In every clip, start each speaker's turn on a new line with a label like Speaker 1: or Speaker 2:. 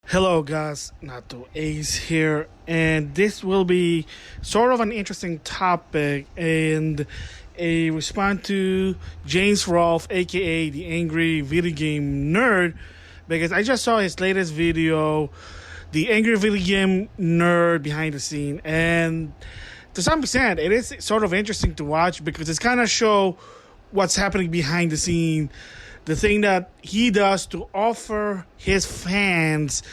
Speaker 1: Hello guys, NautoAce here, and this will be sort of an interesting topic and a response to James Rolfe, aka the Angry Video Game Nerd, because I just saw his latest video, the Angry Video Game Nerd behind the scene, and to some extent it is sort of interesting to watch because it's kind of show what's happening behind the scene, the thing that he does to offer his fans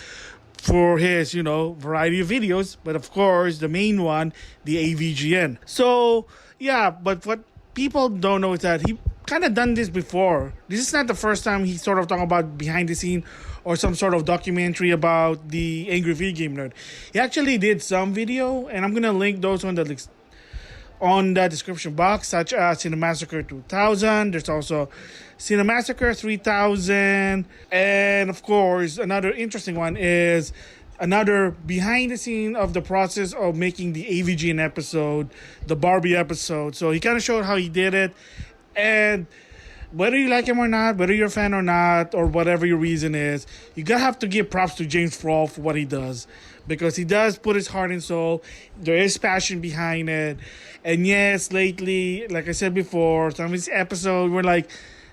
Speaker 1: for his, variety of videos. But of course, the main one, the AVGN. So, yeah, but what people don't know is that he kind of done this before. This is not the first time he sort of talking about behind the scene or some sort of documentary about the Angry Video Game Nerd. He actually did some video, and I'm going to link those on the description box, such as Cinemassacre 2000. There's also Cinemassacre 3000. And of course, another interesting one is another behind the scene of the process of making the AVGN episode, the Barbie episode. So he kind of showed how he did it. And whether you like him or not, whether you're a fan or not, or whatever your reason is, you gotta have to give props to James Rolfe for what he does. Because he does put his heart and soul. There is passion behind it. And yes, lately, like I said before, some of his episodes were like,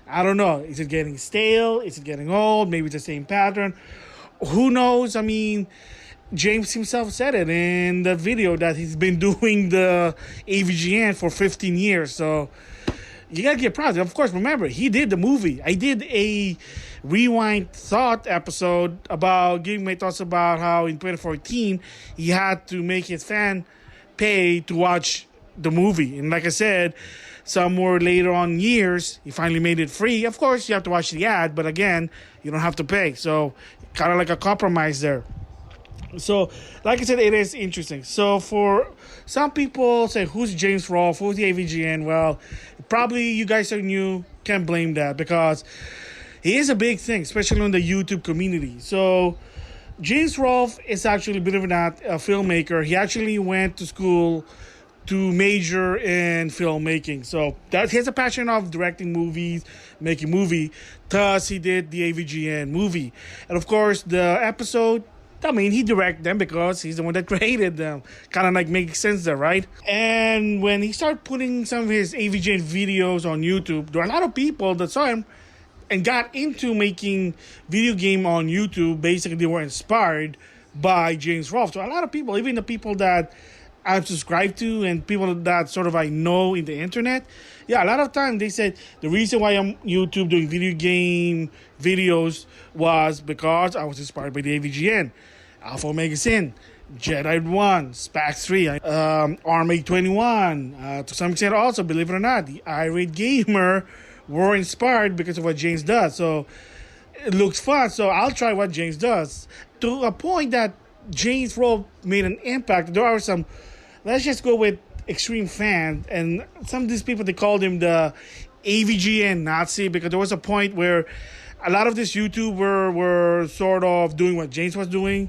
Speaker 1: I don't know, is it getting stale? Is it getting old? Maybe it's the same pattern. Who knows? I mean, James himself said it in the video that he's been doing the AVGN for 15 years. So you gotta get proud. Of course, remember, he did the movie. I did a rewind thought episode about giving my thoughts about how in 2014 he had to make his fan pay to watch the movie. And like I said, somewhere later on years, he finally made it free. Of course, you have to watch the ad, but again, you don't have to pay. So kind of like a compromise there. So, like I said, it is interesting. So, for some people say, who's James Rolfe? Who's the AVGN? Well, probably you guys are new. Can't blame that because he is a big thing, especially in the YouTube community. So, James Rolfe is actually, believe it or not, a filmmaker. He actually went to school to major in filmmaking. So, that he has a passion of directing movies, making movie. Thus, he did the AVGN movie. And of course, the episode, he directed them because he's the one that created them. Kind of like makes sense there, right? And when he started putting some of his AVGN videos on YouTube, there were a lot of people that saw him and got into making video game on YouTube. Basically, they were inspired by James Rolfe. So a lot of people, even the people that I've subscribed to and people that sort of I know in the internet, yeah, a lot of time they said the reason why I'm YouTube doing video game videos was because I was inspired by the AVGN, Alpha Omega Sin, Jedi 1, SPAX 3, Arm 21. To some extent also, believe it or not, the irate gamer were inspired because of what James does. So it looks fun, so I'll try what James does. To a point that James Rolfe made an impact. There are some, let's just go with extreme fans, and some of these people, they called him the AVGN Nazi because there was a point where a lot of this YouTuber were sort of doing what James was doing,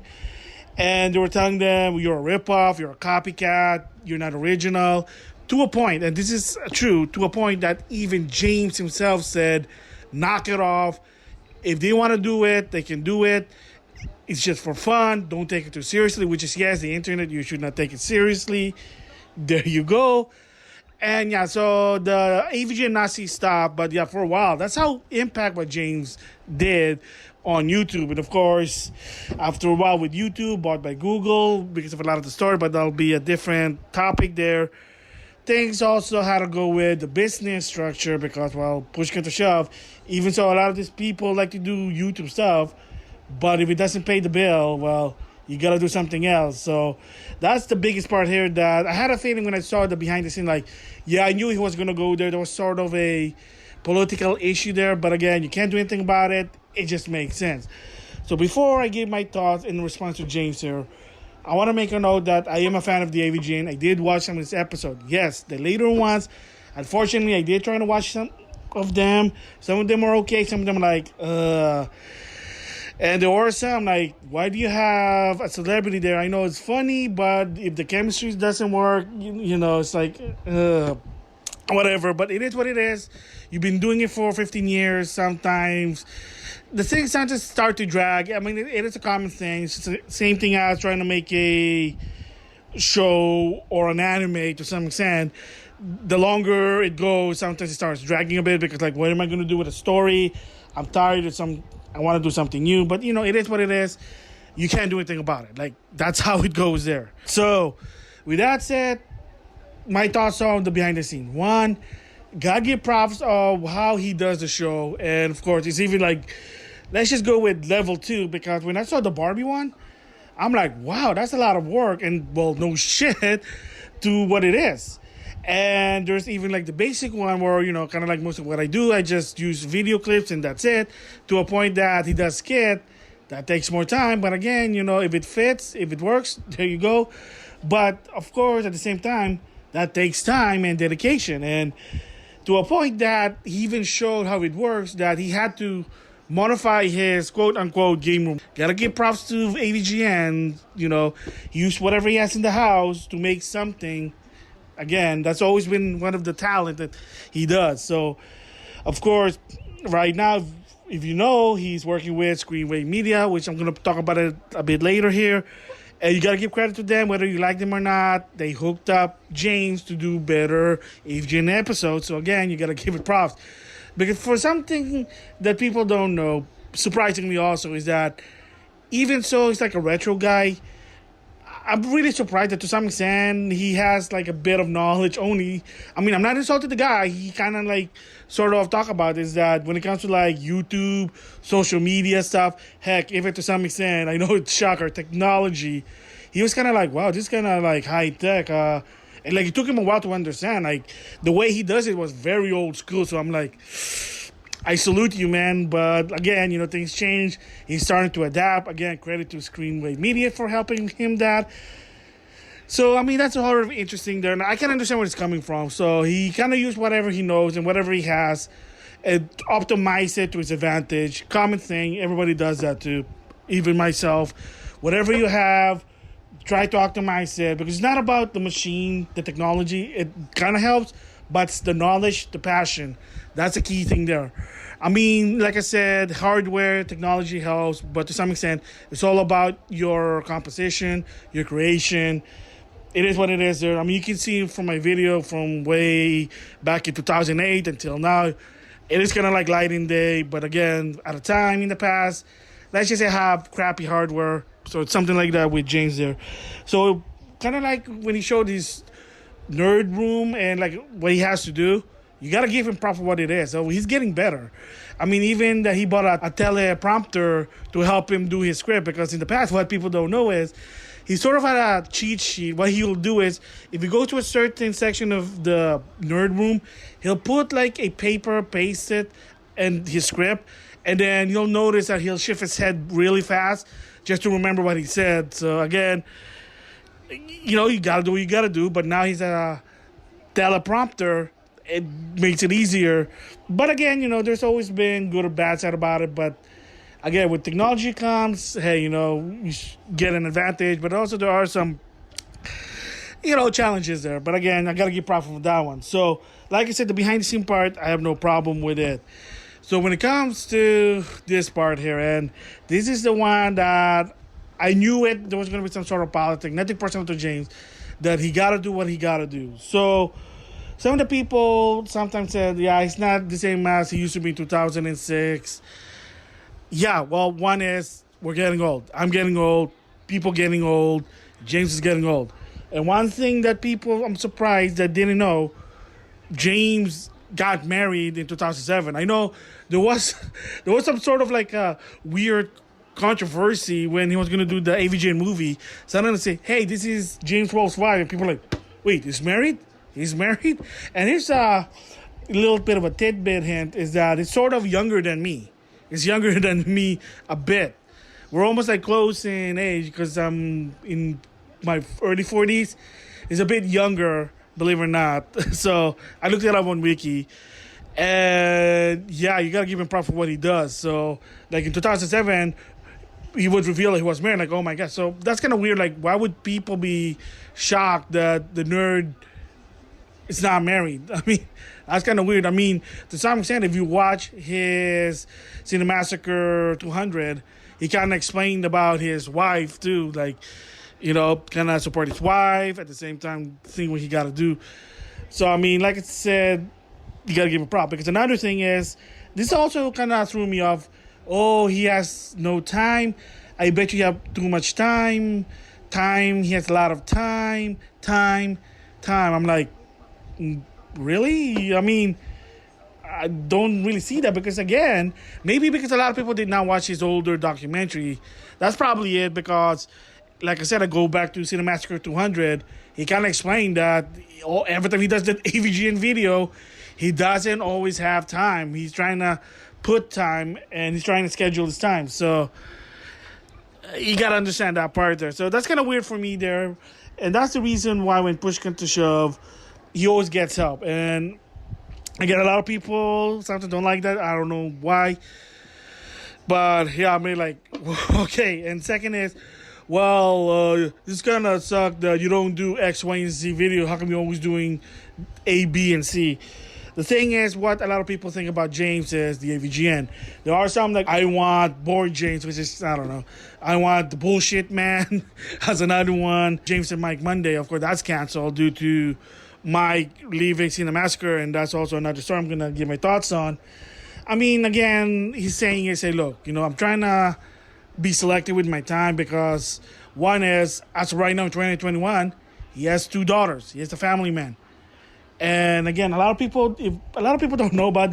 Speaker 1: and they were telling them, you're a ripoff, you're a copycat, you're not original, to a point, and this is true, to a point that even James himself said, knock it off. If they want to do it, they can do it. It's just for fun. Don't take it too seriously, which is, yes, the internet, you should not take it seriously. There you go. And yeah, so the AVGN Nazi stopped, but yeah, for a while, that's how impact what James did on YouTube. And of course, after a while with YouTube, bought by Google because of a lot of the story, but that'll be a different topic there. Things also had to go with the business structure because, well, push came to shove. Even so, a lot of these people like to do YouTube stuff, but if it doesn't pay the bill, well, you got to do something else. So that's the biggest part here that I had a feeling when I saw the behind the scene, like, yeah, I knew he was going to go there. There was sort of a political issue there. But again, you can't do anything about it. It just makes sense. So before I give my thoughts in response to James here, I want to make a note that I am a fan of the AVGN. I did watch some of this episode. Yes, the later ones, unfortunately, I did try to watch some of them. Some of them are okay. Some of them are like, And there were some like, why do you have a celebrity there? I know it's funny, but if the chemistry doesn't work, it's like, whatever. But it is what it is. you've been doing it for 15 years. Sometimes the things sometimes start to drag. I mean, it is a common thing. It's the same thing as trying to make a show or an anime to some extent. The longer it goes, sometimes it starts dragging a bit because, like, what am I going to do with a story? I'm tired of I want to do something new. But, it is what it is. You can't do anything about it. Like, that's how it goes there. So, with that said, my thoughts on the behind the scene. One, gotta give props of how he does the show. And, of course, it's even like, let's just go with level 2. Because when I saw the Barbie one, I'm like, wow, that's a lot of work. And, well, no shit to what it is. And there's even like the basic one where, kind of like most of what I do, I just use video clips and that's it. To a point that he does skit, that takes more time. But again, if it fits, if it works, there you go. But of course, at the same time, that takes time and dedication. And to a point that he even showed how it works, that he had to modify his quote-unquote game room. Gotta give props to AVGN, use whatever he has in the house to make something. Again, that's always been one of the talent that he does. So, of course, right now, if he's working with Screenwave Media, which I'm going to talk about it a bit later here. And you got to give credit to them, whether you like them or not. They hooked up James to do better AVGN episodes. So, again, you got to give it props. Because for something that people don't know, surprisingly also, is that even so, he's like a retro guy. I'm really surprised that to some extent he has like a bit of knowledge only. I mean, I'm not insulting the guy. He kind of like sort of talk about is that when it comes to like YouTube, social media stuff, heck, even to some extent, I know it's shocker, technology. He was kind of like, wow, this is kind of like high tech. And like it took him a while to understand. Like the way he does it was very old school. So I'm like, I salute you, man. But again, things change. He's starting to adapt. Again, credit to Screenwave Media for helping him that. So, I mean, that's sort of interesting there. And I can understand where it's coming from. So he kind of used whatever he knows and whatever he has and optimize it to his advantage. Common thing. Everybody does that too. Even myself. Whatever you have, try to optimize it. Because it's not about the machine, the technology. It kind of helps. But it's the knowledge, the passion. That's a key thing there. I mean, like I said, hardware, technology helps, but to some extent, it's all about your composition, your creation. It is what it is there. I mean, you can see from my video from way back in 2008 until now, it is kind of like light in day. But again, at a time in the past, let's just say have crappy hardware. So it's something like that with James there. So kind of like when he showed his nerd room and like what he has to do, you got to give him props for what it is. So he's getting better. I mean, even that he bought a teleprompter to help him do his script, because in the past, what people don't know is he sort of had a cheat sheet. What he'll do is, if you go to a certain section of the nerd room, he'll put like a paper, paste it, and his script, and then you'll notice that he'll shift his head really fast just to remember what he said. So again, you got to do what you got to do, but now he's a teleprompter. It makes it easier. But again, there's always been good or bad side about it. But again, with technology comes, hey, you get an advantage. But also there are some, challenges there. But again, I got to give props for that one. So, like I said, the behind the scene part, I have no problem with it. So when it comes to this part here, and this is the one that I knew there was going to be some sort of politics, nothing personal to James, that he got to do what he got to do. So some of the people sometimes said, yeah, it's not the same as he used to be in 2006. Yeah, well, one is we're getting old. I'm getting old. People getting old. James is getting old. And one thing that people, I'm surprised that didn't know, James got married in 2007. I know there was some sort of like a weird controversy when he was going to do the AVGN movie. Someone say, hey, this is James Rolfe's wife. And people are like, wait, he's married? He's married? And here's a little bit of a tidbit hint is that it's sort of younger than me. It's younger than me a bit. We're almost like close in age because I'm in my early 40s. He's a bit younger, believe it or not. So I looked it up on Wiki. And yeah, you got to give him props for what he does. So like in 2007, he would reveal that he was married. Like, oh my God. So that's kind of weird. Like, why would people be shocked that the nerd is not married? I mean, That's kind of weird. I mean, to some extent, if you watch his Cinemassacre 200, he kind of explained about his wife too, like, you know, kind of support his wife at the same time, seeing what he got to do. So I mean, like I said, you got to give a prop. Because another thing is, this also kind of threw me off. Oh, he has no time. I bet you have too much time. He has a lot of time. I'm like, really? I mean, I don't really see that because, again, maybe because a lot of people did not watch his older documentary. That's probably it because, like I said, I go back to Cinemassacre 200. He kind of explained that every time he does the AVGN video, he doesn't always have time. He's trying to put time and he's trying to schedule his time. So you got to understand that part there. So that's kind of weird for me there. And that's the reason why when push comes to shove, he always gets help. And I get a lot of people sometimes don't like that. I don't know why. But yeah, I mean, like, okay. And second is, well, this kind of suck that you don't do X, Y, and Z video. How come you're always doing A, B, and C? The thing is, what a lot of people think about James is the AVGN. There are some like, I want Bored James, which is, I don't know. I want the Bullshit Man as another one. James and Mike Monday, of course, that's canceled due to Mike leaving Cinemassacre, and that's also another story I'm going to give my thoughts on. I mean, again, he's saying, look, you know, I'm trying to be selective with my time because one is, as of right now in 2021, he has 2 daughters. He is a family man. And again, a lot of people don't know about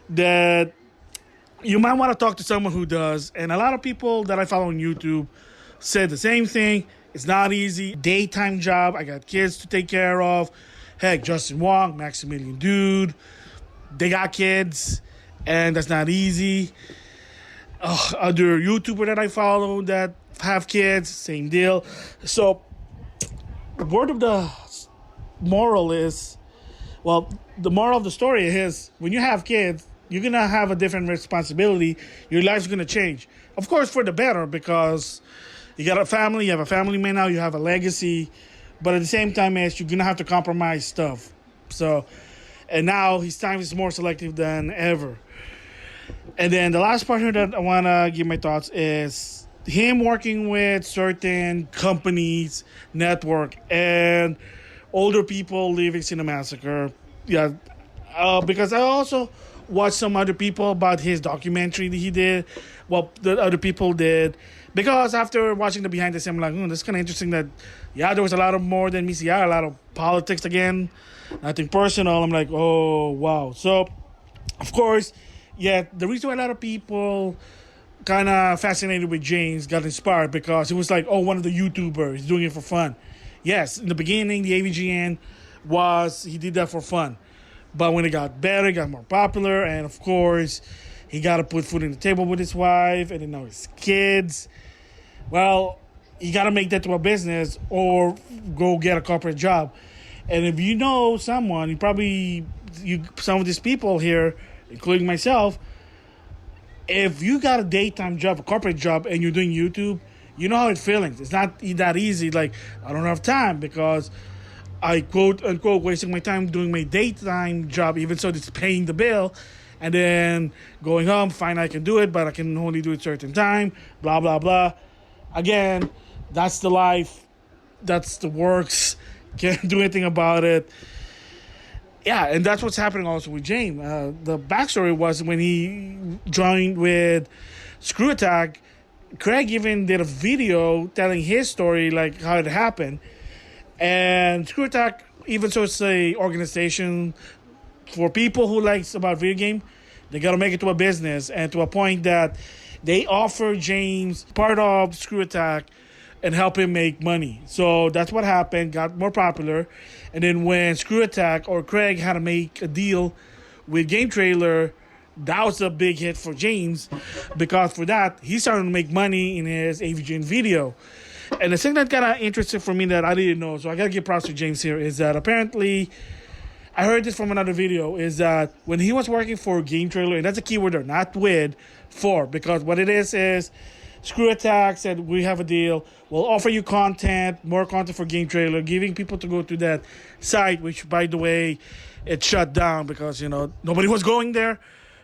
Speaker 1: that you might want to talk to someone who does. And a lot of people that I follow on YouTube said the same thing. It's not easy. Daytime job. I got kids to take care of. Heck, Justin Wong, Maximilian Dude, they got kids, and that's not easy. Other YouTuber that I follow that have kids, same deal. So, the word of the moral is, well, the moral of the story is when you have kids, you're going to have a different responsibility. Your life's going to change. Of course, for the better, because you got a family, you have a family man now, you have a legacy. But at the same time, you're going to have to compromise stuff. So, and now his time is more selective than ever. And then the last part here that I want to give my thoughts is him working with certain companies, network, and older people leaving Cinemassacre. Yeah, because I also watched some other people about his documentary that he did, well, that other people did. Because after watching the behind the scenes, I'm like, this is kind of interesting that, yeah, there was a lot of more than me. Yeah, a lot of politics again, nothing personal. I'm like, oh, wow. So, of course, yeah, the reason why a lot of people kind of fascinated with James got inspired because it was like, one of the YouTubers, he's doing it for fun. Yes, in the beginning, the AVGN he did that for fun. But when it got better, it got more popular, and of course, he got to put food on the table with his wife, and then now his kids. Well, you got to make that to a business or go get a corporate job. And if you know someone, some of these people here, including myself, if you got a daytime job, a corporate job, and you're doing YouTube, you know how it feels. It's not that easy. Like, I don't have time because I, quote unquote, wasting my time doing my daytime job, even so it's paying the bill. And then going home, fine, I can do it, but I can only do it certain time, blah, blah, blah. Again, that's the life. That's the works. Can't do anything about it. Yeah, and that's what's happening also with James. The backstory was when he joined with Screw Attack, Craig even did a video telling his story, like how it happened. And Screw Attack, even so it's a organization for people who likes about video game, they got to make it to a business and to a point that they offer James part of Screw Attack and help him make money. So that's what happened, got more popular. And then when Screw Attack or Craig had to make a deal with Gametrailer, that was a big hit for James because for that, he started to make money in his AVGN video. And the thing that got interesting for me that I didn't know, so I got to give props to James here, is that apparently, I heard this from another video, is that when he was working for Gametrailer, and that's a keyword there, not with, for, because what it is Screw Attack said, we have a deal, we'll offer you content, more content for Gametrailer, giving people to go to that site, which, by the way, it shut down because, nobody was going there.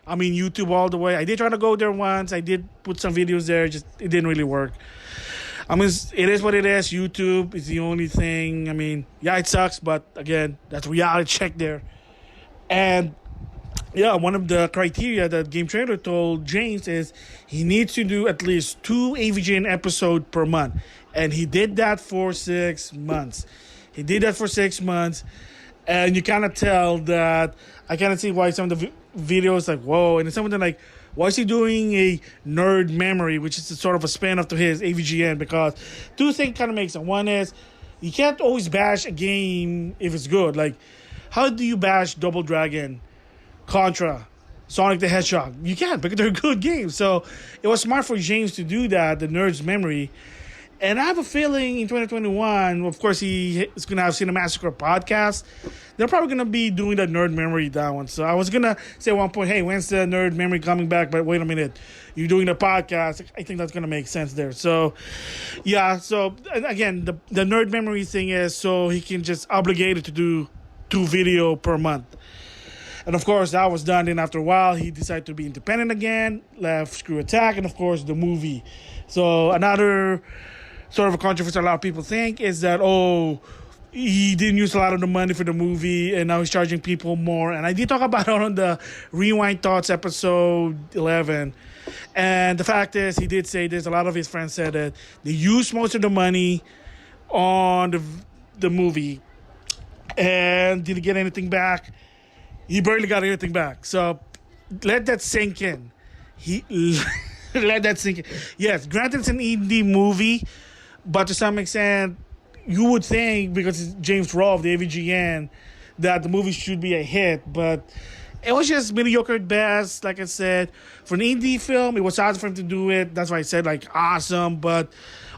Speaker 1: I mean, YouTube all the way. I did try to go there once. I did put some videos there. Just it didn't really work. I mean, it is what it is. YouTube is the only thing. I mean, yeah, it sucks, but again, that's reality check there. And yeah, one of the criteria that Gametrailer told James is he needs to do at least 2 AVGN episodes per month. And he did that for 6 months. And you kind of tell that, I kind of see why some of the videos like, whoa, and something like, why is he doing a nerd memory, which is sort of a spin-off to his AVGN? Because two things kind of make sense. One is, you can't always bash a game if it's good. Like, how do you bash Double Dragon, Contra, Sonic the Hedgehog? You can't, because they're good games. So it was smart for James to do that, the nerd's memory. And I have a feeling in 2021, of course, he is going to have Cinemassacre podcast. They're probably going to be doing that nerd memory, that one. So I was going to say at one point, hey, when's the nerd memory coming back? But wait a minute, you're doing the podcast. I think that's going to make sense there. So, yeah. So, again, the nerd memory thing is so he can just obligate it to do 2 video per month. And, of course, that was done. Then after a while, he decided to be independent again, left Screw Attack, and, of course, the movie. So another sort of a controversy a lot of people think is that, he didn't use a lot of the money for the movie and now he's charging people more. And I did talk about it on the Rewind Thoughts episode 11. And the fact is, he did say this. A lot of his friends said that they used most of the money on the movie and didn't get anything back. He barely got anything back. So let that sink in. Let that sink in. Yes, granted it's an indie movie, but to some extent, you would think, because it's James Rolfe, the AVGN, that the movie should be a hit, but it was just mediocre at best. Like I said, for an indie film, it was hard for him to do it. That's why I said, awesome. But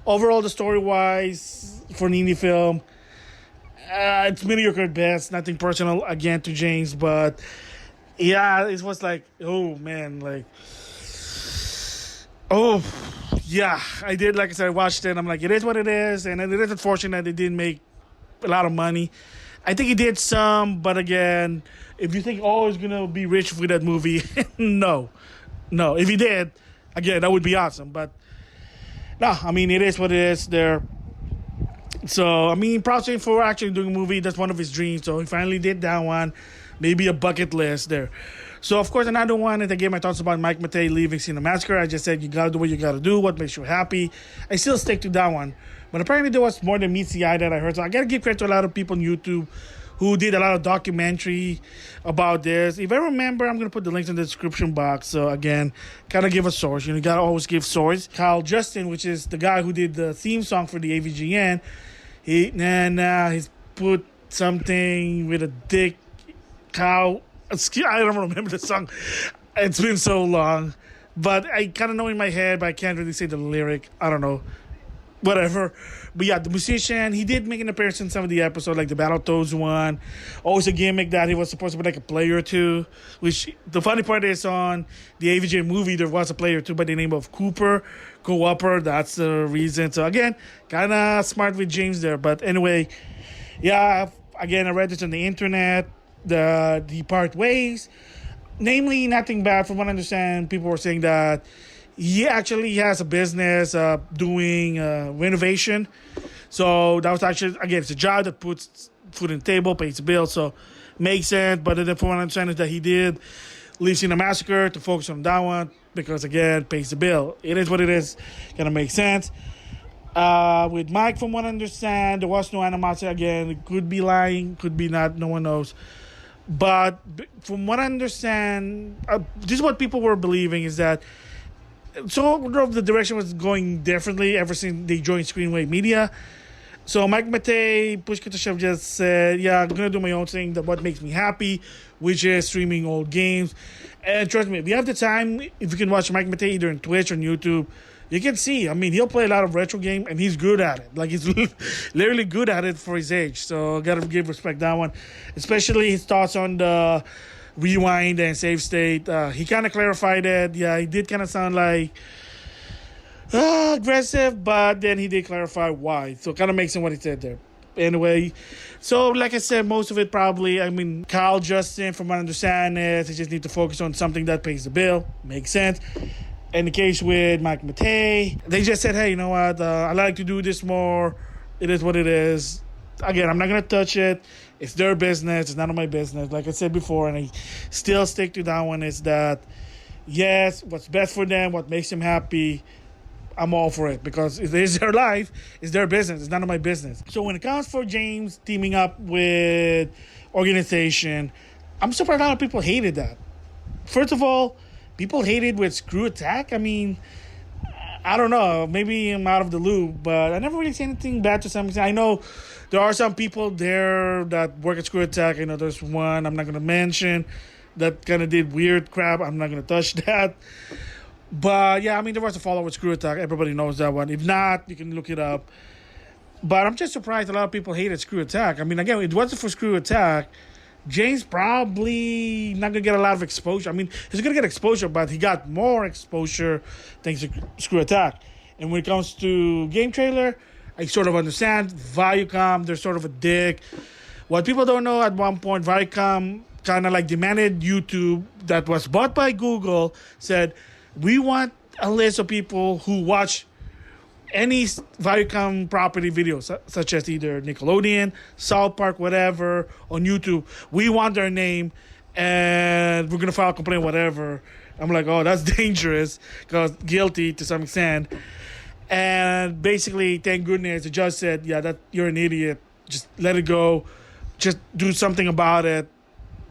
Speaker 1: overall, the story-wise, for an indie film, it's mediocre at best. Nothing personal, again, to James. But, yeah, it was oh, man, yeah, I did. Like I said, I watched it. I'm like, it is what it is. And it is unfortunate that it didn't make a lot of money. I think he did some, but again, if you think, he's going to be rich with that movie, no. If he did, again, that would be awesome. But, no, I mean, it is what it is there. So, I mean, proud to him for actually doing a movie. That's one of his dreams. So, he finally did that one. Maybe a bucket list there. So, of course, another one that I gave my thoughts about Mike Matei leaving Cinemassacre. I just said, you got to do what you got to do, what makes you happy. I still stick to that one. But apparently there was more than meets the eye that I heard. So I got to give credit to a lot of people on YouTube who did a lot of documentary about this. If I remember, I'm going to put the links in the description box. So, again, kind of give a source. You got to always give source. Kyle Justin, which is the guy who did the theme song for the AVGN, he's put something with a dick cow. I don't remember the song. It's been so long. But I kind of know in my head, but I can't really say the lyric. I don't know. Whatever. But yeah, the musician, he did make an appearance in some of the episodes, like the Battletoads one. Always a gimmick that he was supposed to be a player too. Which, the funny part is, on the AVGN movie, there was a player too by the name of Cooper. Co-upper, that's the reason. So again, kind of smart with James there. But anyway, yeah, again, I read this on the internet. The part ways, namely, nothing bad. From what I understand, people were saying that he actually has a business doing renovation. So that was actually, again, it's a job that puts food on the table, pays the bill, so makes sense. But then from what I understand is that he did leave Cinemassacre to focus on that one because, again, pays the bill. It is what it is. Gonna make sense. With Mike, from what I understand, there was no animosity. Again, it could be lying, could be not, no one knows. But from what I understand, this is what people were believing, is that sort of the direction was going differently ever since they joined Screenwave Media. So Mike Matei, Push Kutashov just said, yeah, I'm going to do my own thing, that what makes me happy, which is streaming old games. And trust me, if you have the time, if you can watch Mike Matei either on Twitch or on YouTube, you can see, I mean, he'll play a lot of retro game, and he's good at it. He's literally good at it for his age. So, got to give respect that one. Especially his thoughts on the rewind and save state. He kind of clarified it. Yeah, he did kind of sound aggressive, but then he did clarify why. So, kind of makes sense what he said there. anyway. So, like I said, most of it probably, I mean, Kyle Justin, from what I understand, is they just need to focus on something that pays the bill. Makes sense. In the case with Mike Matei, they just said, hey, you know what, I like to do this more. It is what it is. Again, I'm not going to touch it. It's their business. It's none of my business. Like I said before, and I still stick to that one, is that, yes, what's best for them, what makes them happy, I'm all for it, because it is their life, it's their business, it's none of my business. So when it comes for James teaming up with organization, I'm surprised a lot of people hated that. First of all, people hated with Screw Attack. I mean, I don't know, maybe I'm out of the loop, but I never really seen anything bad to some extent. I know there are some people there that work at Screw Attack. I know there's one I'm not going to mention that kind of did weird crap. I'm not going to touch that. But yeah, I mean, there was a follow with Screw Attack. Everybody knows that one. If not, you can look it up. But I'm just surprised a lot of people hated Screw Attack. I mean, again, it wasn't for Screw Attack, James probably not going to get a lot of exposure. I mean, he's going to get exposure, but he got more exposure thanks to Screw Attack. And when it comes to Gametrailer, I sort of understand. Viacom, they're sort of a dick. What people don't know, at one point, Viacom kind of like demanded YouTube, that was bought by Google, said, we want a list of people who watch any Viacom property videos, such as either Nickelodeon, South Park, whatever, on YouTube. We want their name, and we're going to file a complaint, whatever. I'm like, oh, that's dangerous, because guilty to some extent. And basically, thank goodness, the judge said, yeah, that you're an idiot. Just let it go. Just do something about it.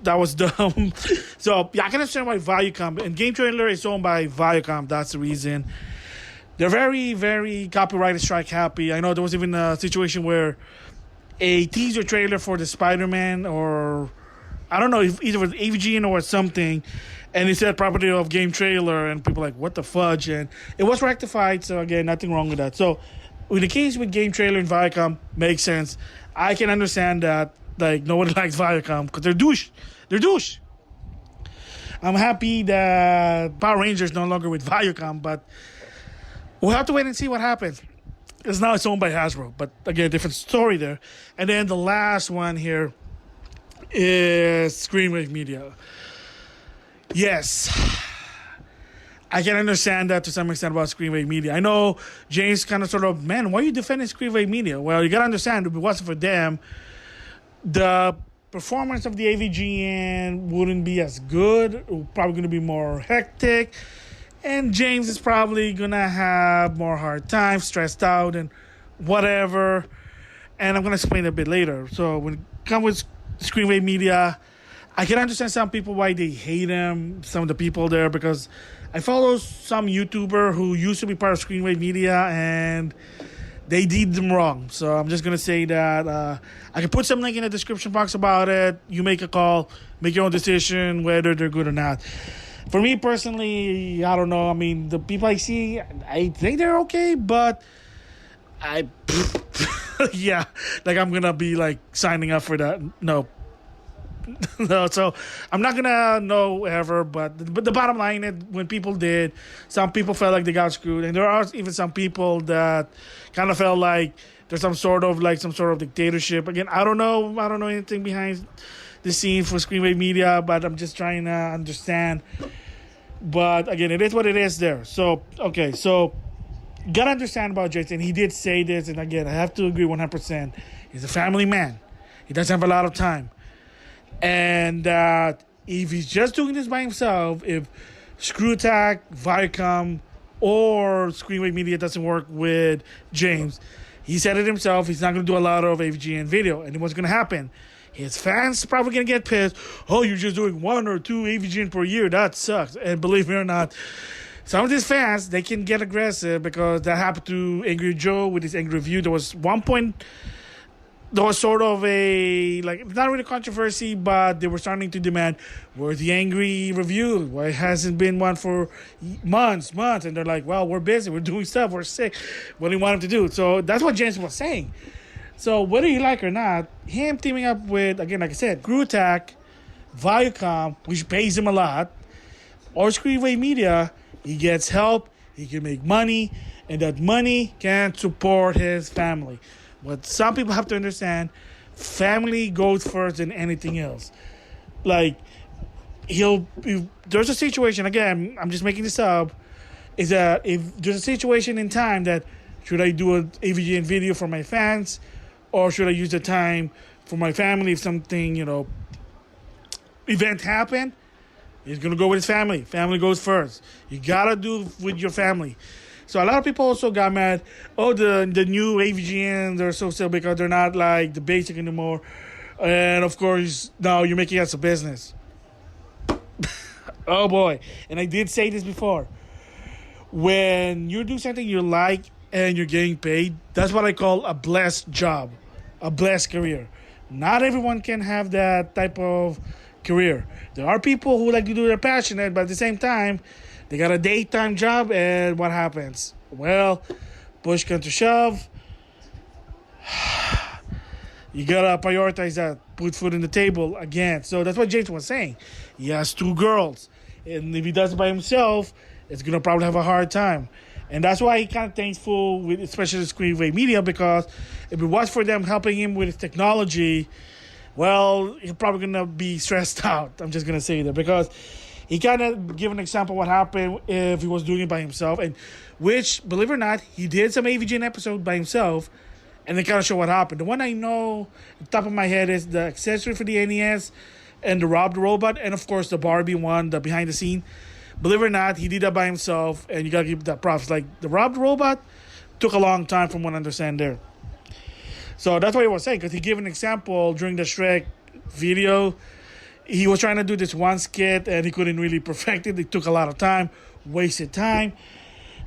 Speaker 1: That was dumb. So, yeah, I can understand why Viacom, and Gametrailer is owned by Viacom. That's the reason. They're very, very copyright strike happy. I know there was even a situation where a teaser trailer for the Spider-Man, or I don't know, if either with AVGN or something, and it said property of Gametrailer, and people were like, what the fudge? And it was rectified, so again, nothing wrong with that. So, in the case with Gametrailer and Viacom, makes sense. I can understand that, like, nobody likes Viacom, because they're douche. They're douche. I'm happy that Power Rangers no longer with Viacom, but we'll have to wait and see what happens. It's now it's owned by Hasbro, but again, different story there. And then the last one here is Screenwave Media. Yes, I can understand that to some extent about Screenwave Media. I know James kind of sort of, man, why are you defending Screenwave Media? Well, you got to understand, if it wasn't for them, the performance of the AVGN wouldn't be as good. It was probably going to be more hectic. And James is probably going to have more hard time, stressed out, and whatever. And I'm going to explain a bit later. So when it comes with Screenwave Media, I can understand some people why they hate him, some of the people there, because I follow some YouTuber who used to be part of Screenwave Media, and they did them wrong. So I'm just going to say that I can put some link in the description box about it. You make a call, make your own decision whether they're good or not. For me personally, I don't know. I mean, the people I see, I think they're okay, but yeah, like I'm going to be like signing up for that. No. No, so I'm not gonna know ever, but the bottom line is, when people did, some people felt like they got screwed, and there are even some people that kind of felt like there's some sort of dictatorship. Again, I don't know anything behind the scenes for Screenwave Media, but I'm just trying to understand. But again, it is what it is there. So okay, so you gotta understand about Jason. He did say this, and again, I have to agree 100%. He's a family man. He doesn't have a lot of time. And that if he's just doing this by himself, if Screw Attack, Viacom, or Screenwave Media doesn't work with James, he said it himself, he's not going to do a lot of AVGN video. And what's going to happen? His fans probably going to get pissed. Oh, you're just doing 1 or 2 AVGN per year. That sucks. And believe me or not, some of these fans, they can get aggressive, because that happened to Angry Joe with his angry review. There was one point, there was sort of a, like, not really controversy, but they were starting to demand, where's the angry review? Why hasn't been one for months? And they're like, well, we're busy, we're doing stuff, we're sick. What do you want him to do? So that's what James was saying. So whether you like or not, him teaming up with, again, like I said, Screw Attack, Viacom, which pays him a lot, or Screenwave Media, he gets help, he can make money, and that money can support his family. But some people have to understand, family goes first than anything else. Like, if there's a situation, again, I'm just making this up, is that if there's a situation in time that should I do an AVGN video for my fans, or should I use the time for my family if something, event happened, he's going to go with his family. Family goes first. You got to do with your family. So a lot of people also got mad, the new AVGNs are so silly because they're not like the basic anymore. And of course, now you're making us a business. Oh boy. And I did say this before. When you do something you like and you're getting paid, that's what I call a blessed job, a blessed career. Not everyone can have that type of career. There are people who like to do their passionate, but at the same time, they got a daytime job, and what happens? Well, push comes to shove. You gotta prioritize that, put food on the table again. So that's what James was saying. He has 2 girls, and if he does it by himself, it's gonna probably have a hard time. And that's why he kind of thankful with, especially Screenwave Media, because if it was for them helping him with his technology, well, he's probably gonna be stressed out. I'm just gonna say that because he kind of give an example what happened if he was doing it by himself, and which, believe it or not, he did some AVGN episode by himself, and they kind of show what happened. The one I know, the top of my head, is the accessory for the NES, and the Rob the Robot, and of course the Barbie one, the behind the scene. Believe it or not, he did that by himself, and you gotta give that props. Like the Rob the Robot took a long time from what I understand there. So that's what he was saying, because he gave an example during the Shrek video. He was trying to do this one skit, and he couldn't really perfect it. It took a lot of time, wasted time.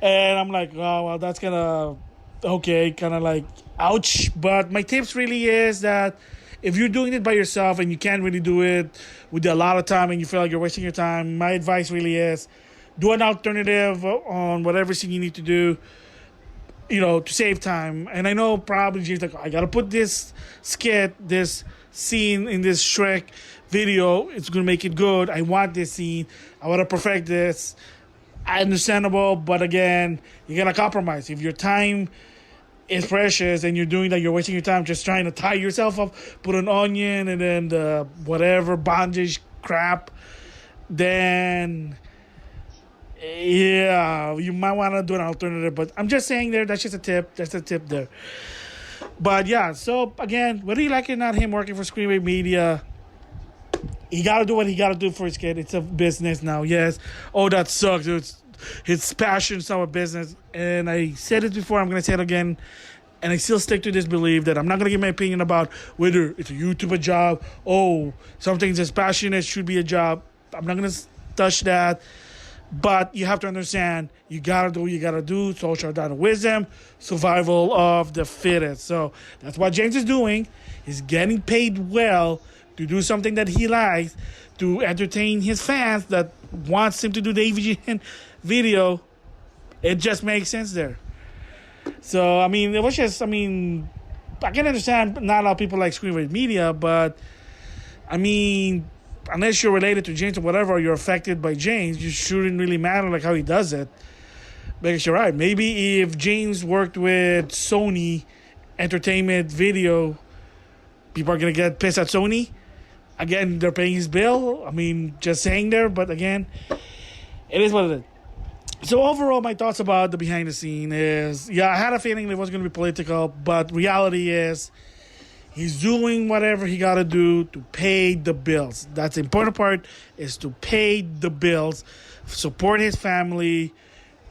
Speaker 1: And I'm like, oh, well, that's kind of, okay, kind of like, ouch. But my tips really is that if you're doing it by yourself and you can't really do it with a lot of time and you feel like you're wasting your time, my advice really is do an alternative on whatever scene you need to do, to save time. And I know probably James like, I got to put this skit, this scene in this Shrek video, it's going to make it good. I want this scene. I want to perfect this. Understandable, but again, you got to compromise. If your time is precious and you're doing that, you're wasting your time just trying to tie yourself up, put an onion and then the whatever bondage crap, then yeah, you might want to do an alternative. But I'm just saying that's just a tip. That's a tip there. But yeah, so again, whether you like it or not, him working for Screenwave Media, he got to do what he got to do for his kid. It's a business now, yes. Oh, that sucks. It's his passion, our business. And I said it before, I'm going to say it again. And I still stick to this belief that I'm not going to give my opinion about whether it's a YouTube a job. Oh, something that's passionate should be a job. I'm not going to touch that. But you have to understand, you got to do what you got to do. Social data wisdom, survival of the fittest. So that's what James is doing. He's getting paid well to do something that he likes, to entertain his fans that wants him to do the AVGN video. It just makes sense there. So, it was just, I can understand not a lot of people like Screenwave Media, but, unless you're related to James or whatever, or you're affected by James, you shouldn't really matter like how he does it. Because you're right. Maybe if James worked with Sony Entertainment Video, people are going to get pissed at Sony. Again, they're paying his bill. Just saying there. But again, it is what it is. So overall, my thoughts about the behind the scene is, I had a feeling it was going to be political. But reality is, he's doing whatever he got to do to pay the bills. That's the important part, is to pay the bills, support his family,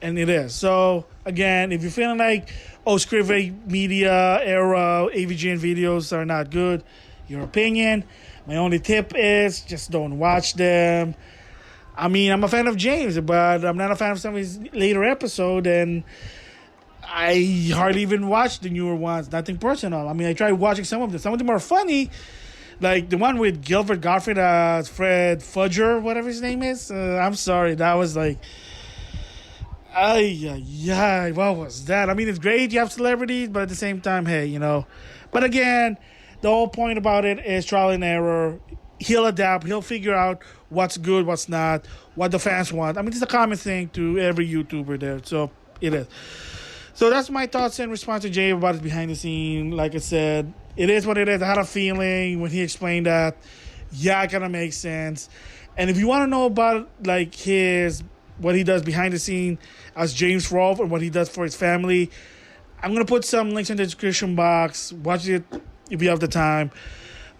Speaker 1: and it is. So, again, if you're feeling like, Screenwave Media era AVGN videos are not good, your opinion, my only tip is just don't watch them. I'm a fan of James, but I'm not a fan of some of his later episodes, and I hardly even watch the newer ones. Nothing personal. I tried watching some of them. Some of them are funny, like the one with Gilbert Gottfried as Fred Fudger, whatever his name is. I'm sorry, that was like, what was that? It's great you have celebrities, but at the same time, hey, But again, the whole point about it is trial and error. He'll adapt. He'll figure out what's good, what's not, what the fans want. It's a common thing to every YouTuber there. So it is. So that's my thoughts in response to Jay about his behind the scene. Like I said, it is what it is. I had a feeling when he explained that. Yeah, it kind of makes sense. And if you want to know about like what he does behind the scene as James Rolfe and what he does for his family, I'm going to put some links in the description box. Watch it if you have the time.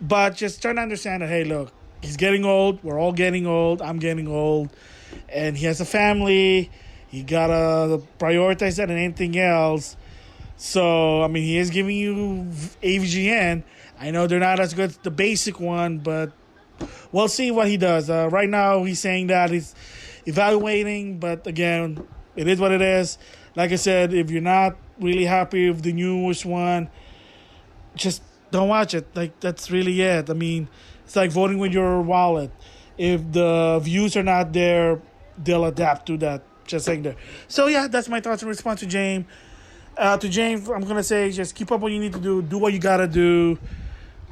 Speaker 1: But just trying to understand that, hey, look, he's getting old. We're all getting old. I'm getting old. And he has a family. You got to prioritize that and anything else. So, I mean, he is giving you AVGN. I know they're not as good as the basic one, but we'll see what he does. Right now, he's saying that he's evaluating, but again, it is what it is. Like I said, if you're not really happy with the newest one, just don't watch it. Like, that's really it. I mean, it's like voting with your wallet. If the views are not there, they'll adapt to that. Just saying there. So, yeah, that's my thoughts in response to James. To James, I'm going to say just keep up what you need to do. Do what you got to do.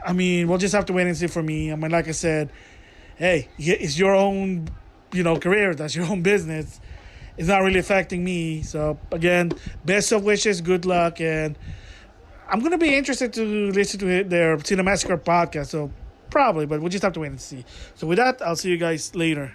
Speaker 1: I mean, we'll just have to wait and see for me. I mean, like I said, hey, it's your own, career. That's your own business. It's not really affecting me. So, again, best of wishes, good luck. And I'm going to be interested to listen to their Cinemassacre podcast. So, probably, but we'll just have to wait and see. So, with that, I'll see you guys later.